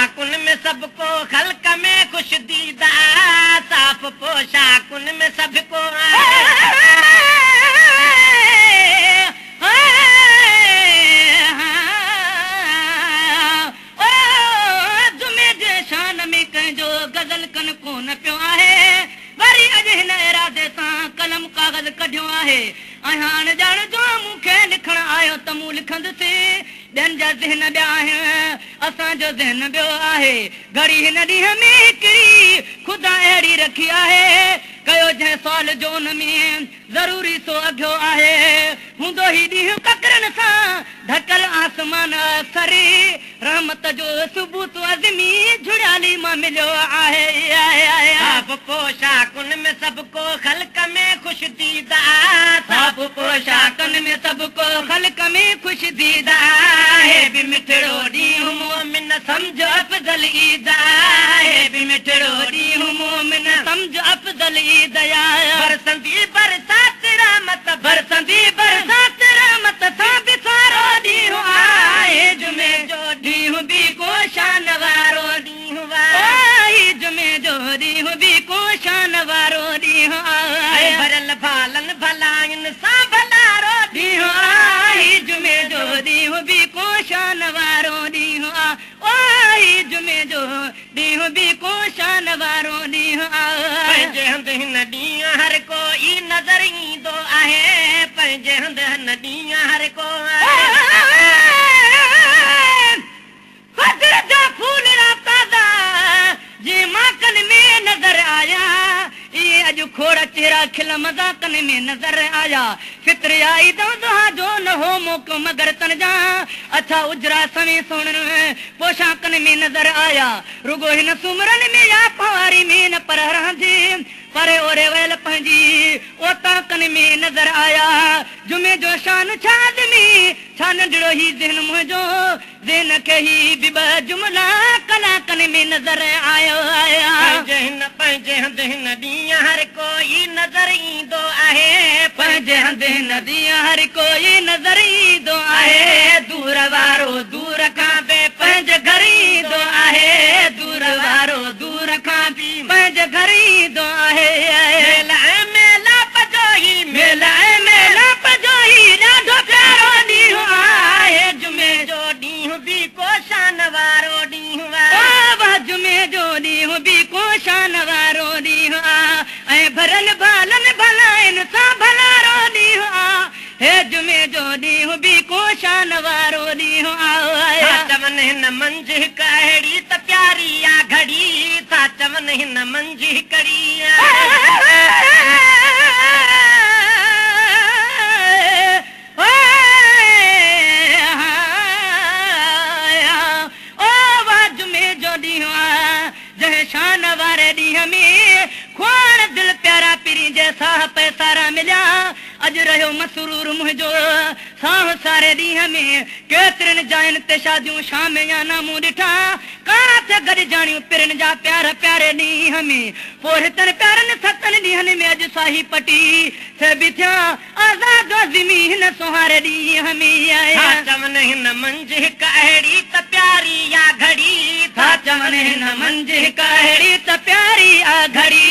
पोशाकुन में सबको खल्क में खुश दीदा साफ पोशाकुन में सबको जुमे जे शान में कंहिंजो गज़ल कन कोन पियो आहे वरी अॼु हिन इरादे सां कलम कागज़ कढियो आहे ऐं हाणे ॼाण जो मूंखे लिखण आयो त मूं लिखंदुसि ॿियनि जा ज़हन ॿिया आहिनि असांजो ज़हन ॿियो आहे घड़ी हिन ॾींहं में हिकिड़ी ख़ुदा अहिड़ी रखी आहे कयो जंहिं सुवाल जो उन में ज़रूरी सो अघियो आहे हूंदो ही ॾींहुं ककरनि सां ढकल आसमान सरी रहमत जो सबूत अज़मी झुड़ियाली मां मिलियो आहे साफ़ पोशाकुन में सबको खल्क में खुश दीदा साफ़ पोशाकुन में सबको खल्क में खुश दीदा है बि मिठड़ो ॾींहुं मोमिन सम्झ अफ़ज़ल ईद आहे बि मिठड़ो ॾींहुं मोमिन सम्झ अफ़ज़ल ईद बरसंदी बरसात रहमत बरसंदी बरसात रहमत सां बि सारो ॾींहुं आहे जुमे जो ॾींहुं बि को शान वारो ॾींहुं आहे जुमे जो ॾींहुं बि को शान वारो ॾींहुं आहे भरियल भालनि भलायुनि सां भलारो ॾींहुं आहे जुमे जो ॾींहुं बि को शान वारो ॾींहुं आहे जुमे जो ॾींहुं बि को शान वारो ॾींहुं आहे पंहिंजे हंधि हिन ॾींहुं हर कोई नज़र ईंदो आहे पंहिंजे हंधि हिन ॾींहुं हर को फजर जा फूल ताज़ा जे माकन में नज़र आया ये अॼु खोड़ चेहरा खिल मज़ाकन में नज़र आया फिक्र आई दुहा जो न हो मौको मगर तन जा अच्छा उजरा सवे सोणन पोशाकन में नज़र आया रुगो हिन सुमरन में या फवारी में न पर रहंदी पर ओरे वेल पंहिंजी ओताकन में नज़र आया जुमे जो शान छा आदमी छा नंढड़ो ही ज़हन मुंहिंजो ज़हन खे ही बि ॿ जुमला कलाकन में नज़र आयो पंहिंजे हंधि हिन ॾींहुं हर कोई नज़र ईंदो आहे पंहिंजे हंधि हिन ॾींहुं हर कोई नज़र ईंदो आहे दूर वारो दूर खां बि पंहिंजे घर ईंदो आहे दूर वारो दूर खां बि पंहिंजे घर ईंदो आहे मेला पजोही मेला मेला पजोही ॾाढो प्यारो ॾींहुं आहे जुमे जो ॾींहुं बि को शान वारो ॾींहुं आहे जुमे जो ॾींहुं बि को शान वारो ॾींहुं आहे ऐं भरल भालनि भलाइनि सां भलारो ॾींहुं आहे हे जुमे जो ॾींहुं बि को शान वारो ॾींहुं आहे चवनि हिन मंझि हिकु अहिड़ी त प्यारी आहे घड़ी था चवनि हिन मंझि हिकिड़ी शान वारे ॾींहं में खोड़ दिल प्यारा पिरी जैसा पैसारा मिलिया अॼु रहियो मसरूर मुंहिंजो साह सारे ॾींहं में केतिरनि जायुनि ते शादियूं शाम या नामूं ॾिठा काथे गॾु जाणियूं पिरनि जा प्यार प्यारे ॾींहं में पोइ हितनि प्यारनि सतनि ॾींहंनि में अॼु साही पटी से बि थिया आज़ाद ज़िमी हिन सुहारे ॾींहं में आया चवनि हिन मंझि हिकु अहिड़ी त प्यारी या घड़ी था चवनि हिन मंझि हिकु अहिड़ी त प्यारी आ घड़ी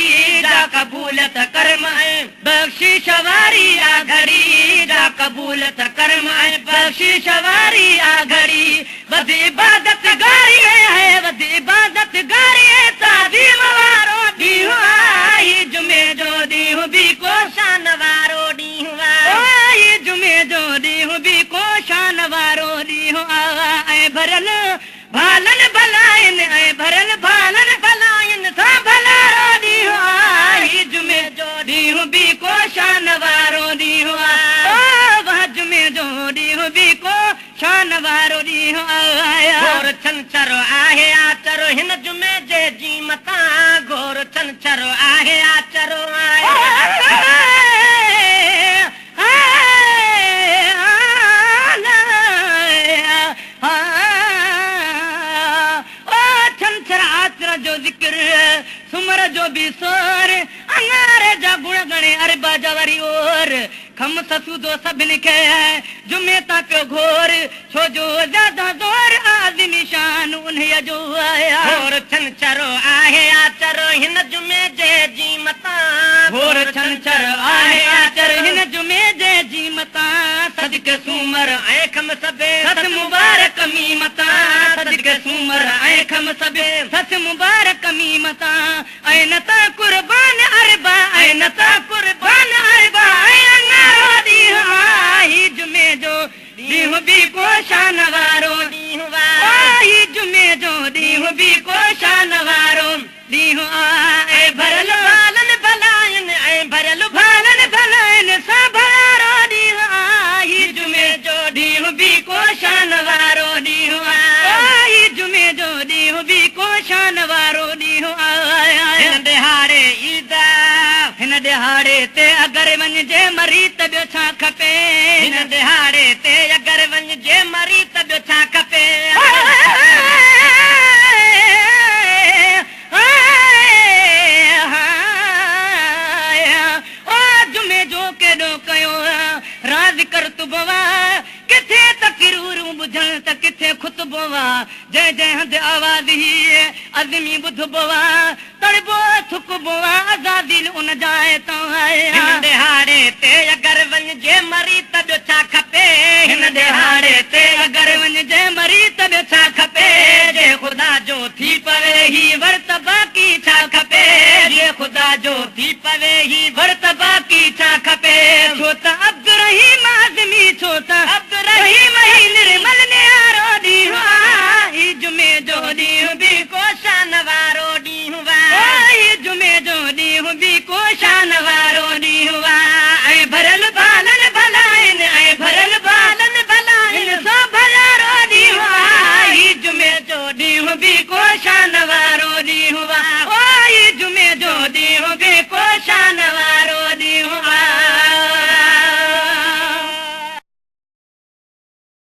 जा कबूलत कर्म बख़्शिश वारी आ घड़ी जा कबूलत कर्म बख़्शिश वारी आ घड़ी वध इबादत गारी है वध इबादत गारी है ताज़ीम वारो ॾींहुं आहे जुमे जो ॾींहुं बि को शान वारो ॾींहुं आहे जुमे जो ॾींहुं बि को शान वारो ॾींहुं आहे ऐं भरल भालनि भलाइनि ऐं भरल भालनि भलाइनि सां भलारो ॾींहुं आहे जुमे जो ॾींहुं बि को शान वारो ॾींहुं आहे जुमे जो ॾींहुं बि को शान वारो ॾींहुं आहे घोर छंछरो आहे आचरो हिन जुमे जे जी मथां घोर छंछरो आहे आचरो जो जिक्र सुमर जो भी सोर अंगारे जा गुण गणे अरबा जवरी और खम ससुदो सभिन खे जुमे ता पियो घोर छो जो ज्यादा जोर आदि लाज़िमी शान उन्हीअ जो आया घोर छंछरो आहे आचर हिन जुमे जे जी मतां घोर छंछर आहे आचर हिन जुमे जे जी मतां सदके सूमर ऐं खम सबे सस मुबारक मी मतां सदके सूमर ऐं खम सबे सस मुबारक मी मतां ऐं नता कुर्बान अरबा ऐं नता कुर्बान अरबा ऐं अंगारो ॾींहुं आई जुमे जो ॾींहुं बि को शान वारो ॾींहुं वारो आई जुमे जो ॾींहुं बि को शान वारो ॾींहुं ऐं भरियल भालन भलाइन ऐं भरियल भालन भलाइन सां भरियो ॾींहुं आई जुमे जो ॾींहुं बि को शान वारो ॾींहुं आई जुमे जो ॾींहुं बि को शान वारो ॾींहुं आया हिन ॾिहाड़े ईद हिन ॾिहाड़े ते अगरि वञिजे मरी त ॿियो छा खपे हिन ॾिहाड़े ते अगरि वञिजे मरी त ॿियो छा खपे जुमे जो केॾो कयो राज़ कर तू बवा किथे तकरूरूं ॿुधण त किथे खुतबो आहे जंहिं जंहिं हंधि आवाज़ ही अज़मी ॿुधबो आहे तड़बो थुकबो आहे आज़ादी उन जाइ तां हिन ॾिहाड़े ते अगरि वञिजे मरी त ॿियो छा खपे हिन ॾिहाड़े ते अगरि वञिजे मरी त ॿियो छा खपे जे ख़ुदा जो थी पवे ही वर्त बाक़ी छा खपे जे ख़ुदा जो थी पवे ही वर्त बाक़ी छा खपे छो त अब्दुर्रहीम आज़मी छो त अब्दुर्रहीम ही निर्मल नियारो ॾींहुं आई जुमे जो ॾींहुं बि को शान वारो ॾींहुं वारो आई जुमे जो ॾींहुं बि को शान वारो